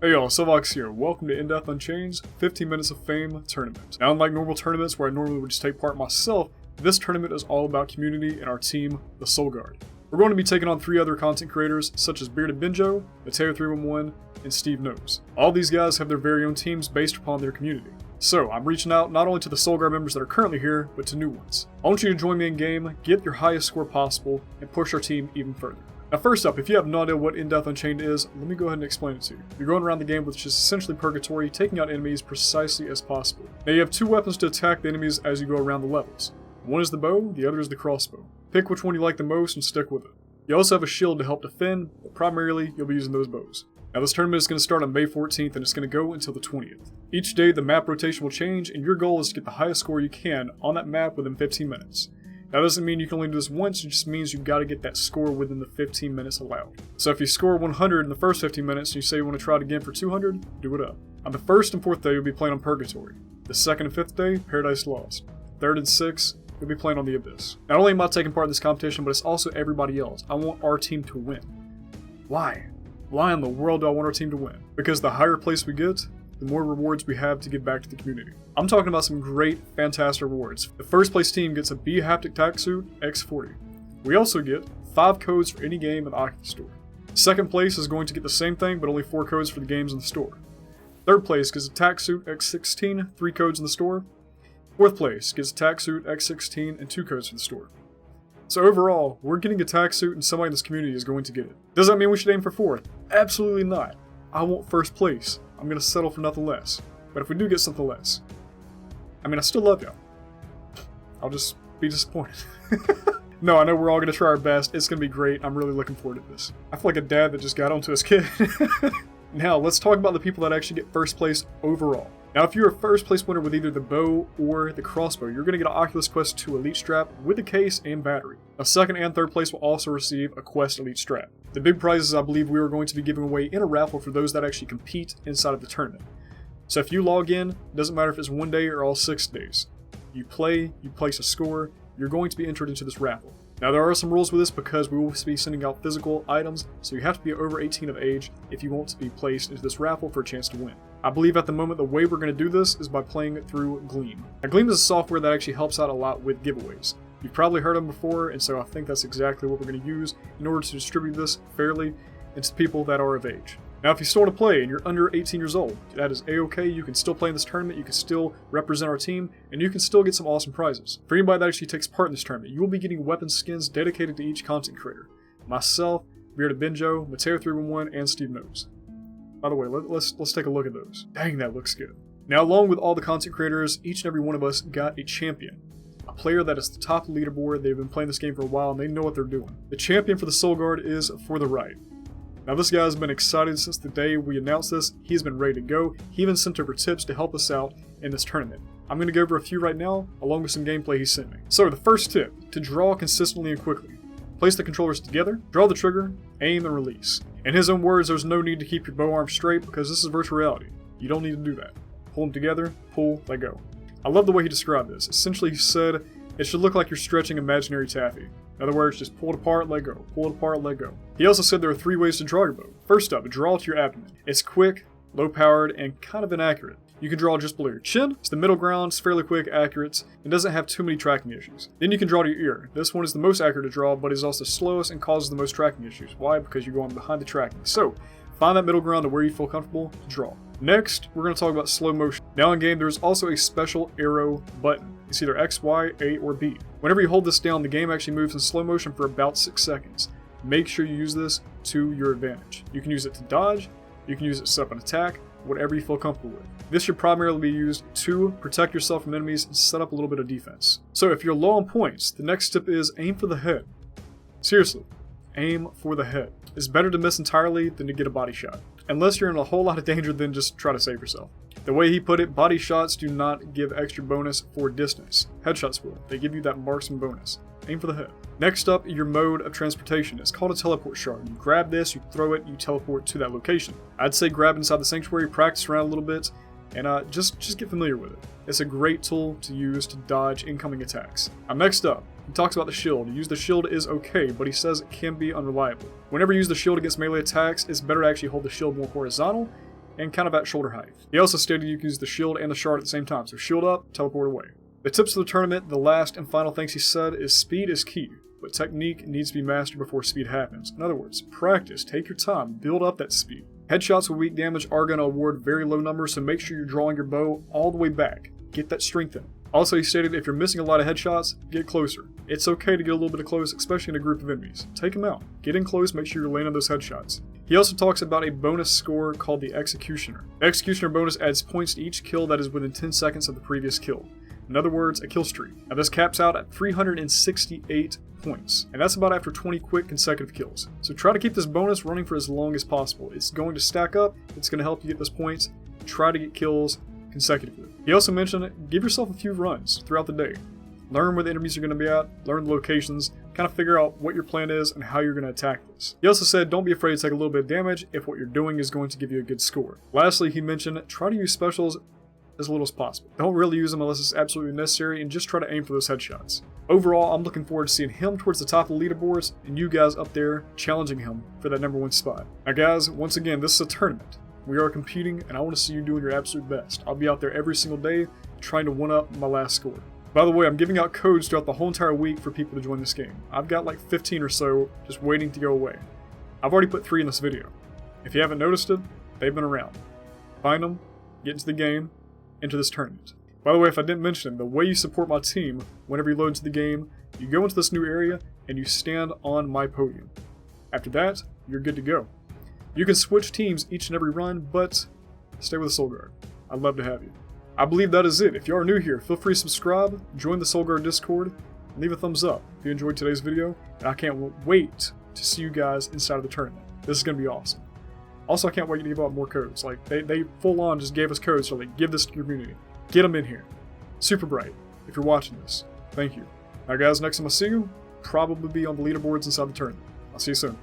Hey y'all, SoulFox here. Welcome to In-Depth Unchained's 15 Minutes of Fame tournament. Now, unlike normal tournaments where I normally would just take part myself, this tournament is all about community and our team, the Soul Guard. We're going to be taking on 3 other content creators such as Bearded Benjo, Mateo311, and Steve Knows. All these guys have their very own teams based upon their community. So, I'm reaching out not only to the Soul Guard members that are currently here, but to new ones. I want you to join me in game, get your highest score possible, and push our team even further. Now first up, if you have no idea what In-Depth Unchained is, let me go ahead and explain it to you. You're going around the game with just essentially purgatory, taking out enemies precisely as possible. Now you have 2 weapons to attack the enemies as you go around the levels. One is the bow, the other is the crossbow. Pick which one you like the most and stick with it. You also have a shield to help defend, but primarily you'll be using those bows. Now this tournament is going to start on May 14th and it's going to go until the 20th. Each day the map rotation will change and your goal is to get the highest score you can on that map within 15 minutes. That doesn't mean you can only do this once, it just means you've got to get that score within the 15 minutes allowed. So if you score 100 in the first 15 minutes and you say you want to try it again for 200, do it up. On the 1st and 4th day, you'll be playing on Purgatory. The 2nd and 5th day, Paradise Lost. 3rd and 6th, you'll be playing on the Abyss. Not only am I taking part in this competition, but it's also everybody else. I want our team to win. Why? Why in the world do I want our team to win? Because the higher place we get, the more rewards we have to give back to the community. I'm talking about some great, fantastic rewards. The first place team gets a B Haptic Tacksuit X40. We also get 5 codes for any game in the Oculus store. Second place is going to get the same thing, but only 4 codes for the games in the store. Third place gets a Tacksuit X16, 3 codes in the store. Fourth place gets a Tacksuit X16 and 2 codes for the store. So overall, we're getting a Tacksuit and somebody in this community is going to get it. Does that mean we should aim for 4th? Absolutely not. I want first place. I'm going to settle for nothing less. But if we do get something less, I still love y'all. I'll just be disappointed. No, I know we're all going to try our best. It's going to be great. I'm really looking forward to this. I feel like a dad that just got onto his kid. Now, let's talk about the people that actually get first place overall. Now, if you're a first place winner with either the bow or the crossbow, you're going to get an Oculus Quest 2 Elite Strap with a case and battery. Now, 2nd and 3rd place will also receive a Quest Elite Strap. The big prizes I believe we are going to be giving away in a raffle for those that actually compete inside of the tournament. So if you log in, it doesn't matter if it's 1 day or all 6 days. You play, you place a score, you're going to be entered into this raffle. Now there are some rules with this because we will be sending out physical items, so you have to be over 18 of age if you want to be placed into this raffle for a chance to win. I believe at the moment the way we're going to do this is by playing through Gleam. Now Gleam is a software that actually helps out a lot with giveaways. You've probably heard of them before, and so I think that's exactly what we're going to use in order to distribute this fairly into people that are of age. Now if you still want to play and you're under 18 years old, that is a-okay. You can still play in this tournament, you can still represent our team, and you can still get some awesome prizes. For anybody that actually takes part in this tournament, you will be getting weapon skins dedicated to each content creator. Myself, Bearded Benjo, Mateo311, and Steve Knows. By the way, let's take a look at those. Dang, that looks good. Now along with all the content creators, each and every one of us got a champion. A player that is the top of the leaderboard. They've been playing this game for a while and they know what they're doing. The champion for the Soul Guard is For the Right. Now this guy has been excited since the day we announced this. He's been ready to go. He even sent over tips to help us out in this tournament. I'm going to go over a few right now, along with some gameplay he sent me. So the first tip, to draw consistently and quickly. Place the controllers together, draw the trigger, aim and release. In his own words, there's no need to keep your bow arm straight because this is virtual reality. You don't need to do that. Pull them together, pull, let go. I love the way he described this. Essentially he said, it should look like you're stretching imaginary taffy. In other words, just pull it apart, let go. Pull it apart, let go. He also said there are 3 ways to draw your bow. First up, draw to your abdomen. It's quick, low powered, and kind of inaccurate. You can draw just below your chin. It's the middle ground, it's fairly quick, accurate, and doesn't have too many tracking issues. Then you can draw to your ear. This one is the most accurate to draw, but is also slowest and causes the most tracking issues. Why? Because you're going behind the tracking. So, find that middle ground to where you feel comfortable to draw. Next, we're going to talk about slow motion. Now in game, there's also a special arrow button. It's either X, Y, A, or B. Whenever you hold this down, the game actually moves in slow motion for about 6 seconds. Make sure you use this to your advantage. You can use it to dodge, you can use it to set up an attack, whatever you feel comfortable with. This should primarily be used to protect yourself from enemies and set up a little bit of defense. So if you're low on points, the next tip is aim for the head. Seriously, aim for the head. It's better to miss entirely than to get a body shot. Unless you're in a whole lot of danger, then just try to save yourself. The way he put it, body shots do not give extra bonus for distance. Headshots will. They give you that marksman bonus. Aim for the head. Next up, your mode of transportation. It's called a teleport shard. You grab this, you throw it, you teleport to that location. I'd say grab inside the sanctuary, practice around a little bit, and just get familiar with it. It's a great tool to use to dodge incoming attacks. Next up, he talks about the shield. To use the shield is okay, but he says it can be unreliable. Whenever you use the shield against melee attacks, it's better to actually hold the shield more horizontal and kind of at shoulder height. He also stated you can use the shield and the shard at the same time, so shield up, teleport away. The tips of the tournament, the last and final things he said is speed is key, but technique needs to be mastered before speed happens. In other words, practice, take your time, build up that speed. Headshots with weak damage are going to award very low numbers, so make sure you're drawing your bow all the way back. Get that strength in. Also, he stated if you're missing a lot of headshots, get closer. It's okay to get a little bit close, especially in a group of enemies. Take them out. Get in close, make sure you're landing those headshots. He also talks about a bonus score called the Executioner. The Executioner bonus adds points to each kill that is within 10 seconds of the previous kill. In other words, a kill streak. Now this caps out at 368 points, and that's about after 20 quick consecutive kills. So try to keep this bonus running for as long as possible. It's going to stack up, it's going to help you get those points. Try to get kills consecutively. He also mentioned give yourself a few runs throughout the day. Learn where the enemies are going to be at, learn the locations, kind of figure out what your plan is and how you're going to attack this. He also said don't be afraid to take a little bit of damage if what you're doing is going to give you a good score. Lastly, he mentioned try to use specials as little as possible. Don't really use them unless it's absolutely necessary, and just try to aim for those headshots. Overall, I'm looking forward to seeing him towards the top of the leaderboards and you guys up there challenging him for that #1 spot. Now guys, once again, this is a tournament. We are competing, and I want to see you doing your absolute best. I'll be out there every single day trying to one-up my last score. By the way, I'm giving out codes throughout the whole entire week for people to join this game. I've got like 15 or so just waiting to go away. I've already put 3 in this video. If you haven't noticed it, they've been around. Find them, get into the game, into this tournament. By the way, if I didn't mention, the way you support my team whenever you load into the game, you go into this new area and you stand on my podium. After that, you're good to go. You can switch teams each and every run, but stay with the Soul Guard. I'd love to have you. I believe that is it. If you are new here, feel free to subscribe, join the Soul Guard Discord, and leave a thumbs up if you enjoyed today's video, and I can't wait to see you guys inside of the tournament. This is going to be awesome. Also, I can't wait to give out more codes. Like, they full on just gave us codes, so like, give this to your community. Get them in here. Super bright. If you're watching this, thank you. Now guys, next time I see you, probably be on the leaderboards inside the tournament. I'll see you soon.